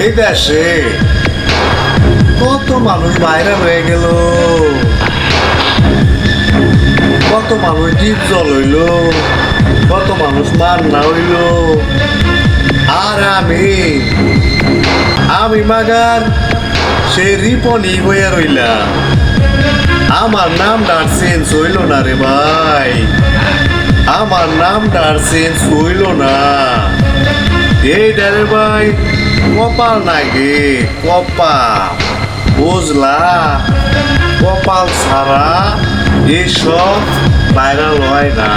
এই দেশে কত মানুষ ভাইরাল হয়ে গেল, কত মানুষ ডিপ জল হইল, কত মানুষ মান্না হইল। আর আমি মাগার সে রিপনি হইয়া রইলাম। আমার নামটা চেঞ্জ হইল না রে ভাই, আমার নামটা চেঞ্জ হইল না। এইটা রে ভাই কপাল নাকি কপাল, বুঝলা? কপাল ছাড়া এসব ভাইরাল হয় না।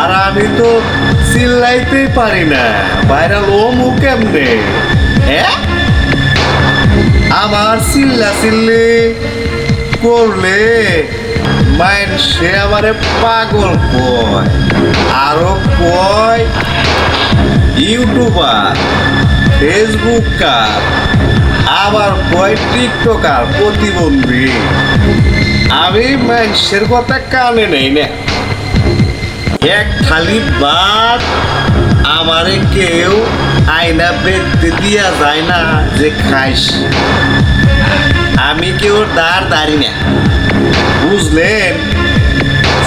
আর আমি তো চিল্লাইতেই পারি না, ভাইরাল ওমু কেমনে? আমার চিল্লা চিল্লি করলে মাইন্ড সে আমারে পাগল কয়, আরো কয় ইউটিউবার, ফেসবুকার, আবার কয় টিকটকার প্রতিবন্ধী। আমি মানুষের কথা কানে নেই না। এক থালি ভাত আমারে কেউ আয়না বেঁধতে দিয়া যায় না যে খাইস। আমি কেউ দাঁড়ি না, বুঝলেন?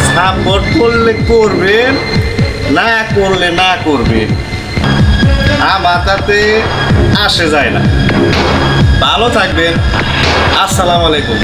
সাপোর্ট করলে করবেন, না করলে না করবেন, আমার তাতে আসে যায় না। ভালো থাকবেন। আসসালামু আলাইকুম।